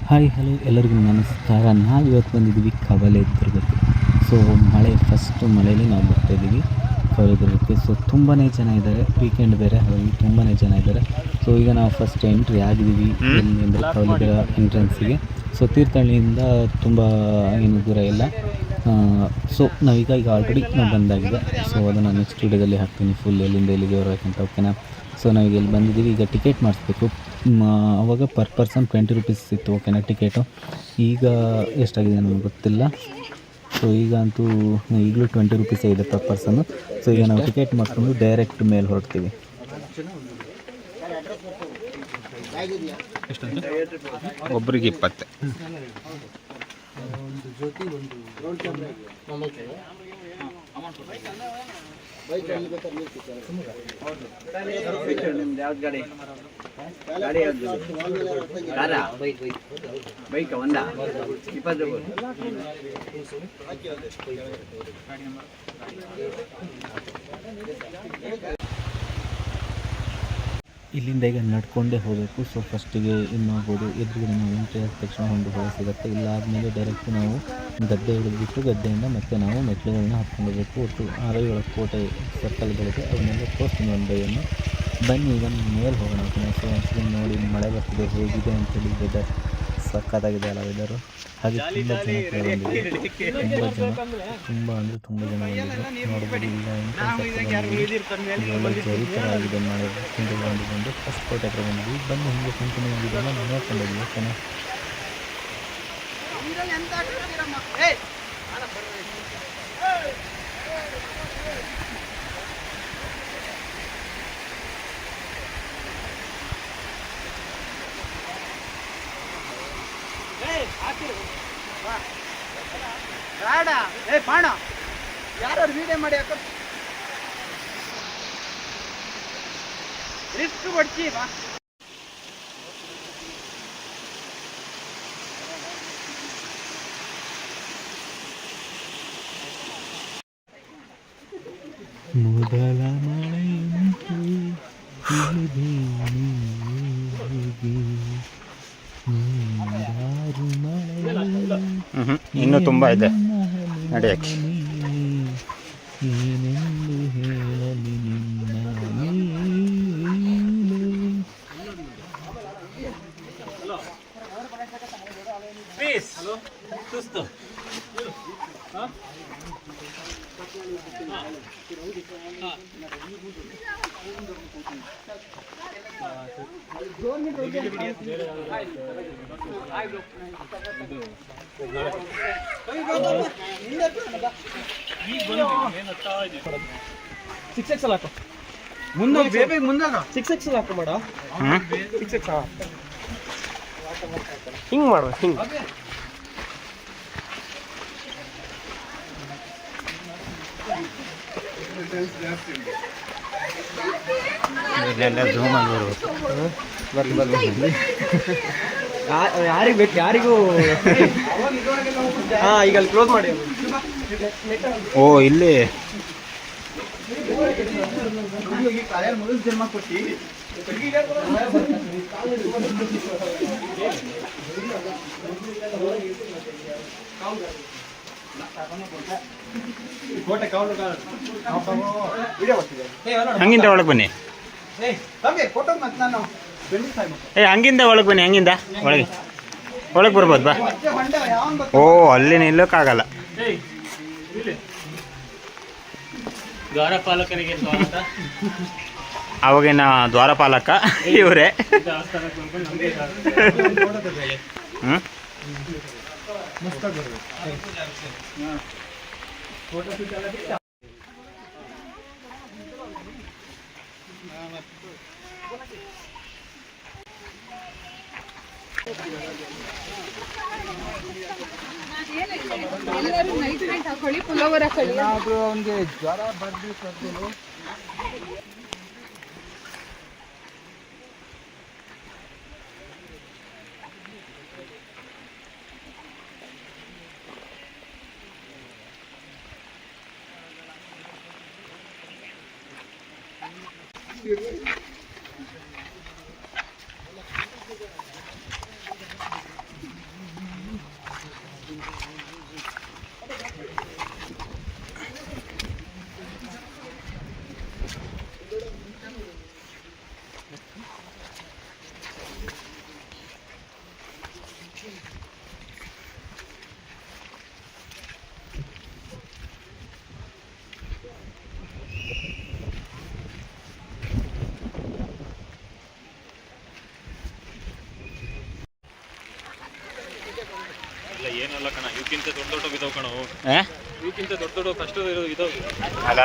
Hi hello ಎಲ್ಲರಿಗೂ ನಮಸ್ಕಾರ. ನಾವು ಇವತ್ತು ಬಂದಿದ್ದೀವಿ ಕವಲೆ ದುರ್ಗಕ್ಕೆ. ಸೊ ಫಸ್ಟು ಮಳೆಯಲ್ಲಿ ನಾವು ಬರ್ತಾಯಿದ್ದೀವಿ ಕವಲೆ ದುರ್ಗಕ್ಕೆ. ಸೊ ತುಂಬಾ ಜನ ಇದ್ದಾರೆ, ವೀಕೆಂಡ್ ಬೇರೆ, ಹಾಗಾಗಿ ತುಂಬಾ ಜನ ಇದ್ದಾರೆ. ಸೊ ಈಗ ನಾವು ಫಸ್ಟ್ ಎಂಟ್ರಿ ಆಗಿದ್ದೀವಿ ಎಲ್ಲಿ ಅಂದರೆ ಕವಲೆದುರ್ಗ ಎಂಟ್ರೆನ್ಸಿಗೆ. ಸೊ ತೀರ್ಥಹಳ್ಳಿಯಿಂದ ತುಂಬ ಏನು ದೂರ ಇಲ್ಲ. ಸೊ ನಾವೀಗ ಆಲ್ರೆಡಿ ನಾವು ಬಂದಾಗಿದೆ. ಸೊ ಅದನ್ನು ನೆಕ್ಸ್ಟ್ ವೀಡಿಯೋದಲ್ಲಿ ಹಾಕ್ತೀನಿ ಫುಲ್ ಎಲ್ಲಿಂದ ಎಲ್ಲಿಗೆ ಬರಬೇಕಂತ, ಓಕೆನಾ. ಸೊ ನಾವೀಗ ಇಲ್ಲಿ ಬಂದಿದ್ದೀವಿ. ಈಗ ಟಿಕೆಟ್ ಮಾಡಿಸ್ಬೇಕು. ಆವಾಗ ಪರ್ ಪರ್ಸನ್ 20 ರೂಪೀಸ್ ಇತ್ತು, ಓಕೆನಾ ಟಿಕೆಟು. ಈಗ ಎಷ್ಟಾಗಿದೆ ನನಗೆ ಗೊತ್ತಿಲ್ಲ. ಸೊ ಈಗ ಅಂತೂ ಈಗಲೂ 20 ರೂಪೀಸೇ ಇದೆ ಪರ್ ಪರ್ಸನ್ನು. ಸೊ ಈಗ ನಾವು ಟಿಕೆಟ್ ಮಾಡಿಕೊಂಡು ಡೈರೆಕ್ಟ್ ಮೇಲೆ ಹೊರಡ್ತೀವಿ. ಒಬ್ಬರಿಗೆ 20. ಬೈಕ್ ಒಂದ 20. ಇಲ್ಲಿಂದ ಈಗ ನಡ್ಕೊಂಡೇ ಹೋಗಬೇಕು. ಸೊ ಫಸ್ಟಿಗೆ ಇಲ್ಲಿ ನೋಡ್ಬೋದು, ಎದುರುಗಡೆ ನಾವು ಎಂಟ್ರಿ ಆದ ತಕ್ಷಣ ಒಂದು ಹೊಳೆ ಸಿಗುತ್ತೆ. ಇಲ್ಲ ಆದಮೇಲೆ ಡೈರೆಕ್ಟ್ ನಾವು ಗದ್ದೆ ಹಿಡಿದ್ಬಿಟ್ಟು ಗದ್ದೆಯಿಂದ ಮತ್ತೆ ನಾವು ಮೆಟ್ಲುಗಳನ್ನ ಹತ್ಕೊಂಡು ಹೋಗಬೇಕು. ಒಟ್ಟು 6-7 ಕೋಟೆ ಸರ್ಕಲ್ಗಳಿದೆ, ಅವನ್ನೆಲ್ಲ ತೋರಿಸ್ತೀನಿ ಒಂದು ಬೈಯನ್ನು. ಬನ್ನಿ ಈಗ ಮೇಲೆ ಹೋಗೋಣ. ಸೊ ಒಂದ್ಸಲ ನೋಡಿ ಮಳೆ ಬರ್ತಿದೆ ಹೇಗಿದೆ ಅಂತೇಳಿ. ವೆದರ್ ಸಕ್ಕತ್ತಾಗಿದೆ ಅಲ್ಲ ವೆದರು. ಹಾಗೆ ತುಂಬ ಜನ ಕೂಡ ಬಂದಿದೆ, ತುಂಬ ಅಂದರೆ ತುಂಬ ಜನ ಬಂದಿದೆ. ನೋಡ್ಬೋದು ಈಗ ಜರಿ ಥರ ಆಗಿದೆ ಮಳೆ ಬಂದು ಫಸ್ಟ್ ಕೋಟೆ ಹತ್ರ ಬಂದಿದ್ವಿ. ಬಂದು ಹಿಂಗೆ ಕಂಟಿನ್ಯೂ ಆಗಿದ್ದೆಲ್ಲ ನೋಡ್ಕೊಂಡಿದ್ವಿ, ಓಕೆನಾ. ಯಾರು ವಿಡಿಯೋ ಮಾಡಿ ಹಾಕೋ ರಿಸ್ಕ್ ಬಡ್ಚಿ ಬಾ. ಮೊದಲ ಮಳೆ ಇನ್ನೂ ತುಂಬ ಇದೆ ನಡೆಯಕ್ಕೆ. ಏನೆಂದು ಹೇಳಲಿ ನಿನ್ನ ಸಿಕ್ಸ್ ಹಾಕು ಮುಂದೆ ಸಿಕ್ಸ್ ಹಾಕು ಮಾಡ. ಸಿಕ್ಸ್ ಹಿಂಗ್ ಮಾಡುವ ಹಿಂಗ್. ಇಲ್ಲೆಲ್ಲ ಝೂಮ್ ಆಗಿ ಬರ್ಬೇಕು. ಯಾರಿಗೆ ಬೇಕು ಯಾರಿಗೂ. ಹಾ ಈಗ ಅಲ್ಲಿ ಕ್ಲೋಸ್ ಮಾಡಿ. ಓ ಇಲ್ಲಿ ಜನ್ಮ ಕೊಟ್ಟಿ ಹಂಗಿಂದ ಒಳಗೆ ಬನ್ನಿ. ಹಂಗಿಂದ ಒಳಗೆ ಬನ್ನಿ, ಹಂಗಿಂದ ಒಳಗೆ ಬರ್ಬೋದು ಬಾ. ಓ ಅಲ್ಲಿ ನಿಲ್ಲಕ್ಕಾಗಲ್ಲ. ದ್ವಾರಪಾಲಕರಿಗೆ ಸ್ವಾಗತ. ಅವಾಗಿನ ದ್ವಾರಪಾಲಕ ಇವರೇ. ಎಲ್ಲರೂ ನೈಟ್ ನೈಟ್ ಹಾಕೊಳ್ಳಿ, ಪುಲೋವರ್ ಹಾಕೊಳ್ಳಿ. ಅವನಿಗೆ ಜ್ವರ ಬರ್ಬೇಕು. ಏನಲ್ಲ ಕಣ ಇವಕ್ಕಿಂತ ದೊಡ್ಡ ದೊಡ್ಡ ಇದಾವ್ ಕಣ ಏ ಇವಕ್ಕಿಂತ ದೊಡ್ಡ ದೊಡ್ಡ ಕಷ್ಟ ಇದಾವ್ ಅಲ್ಲ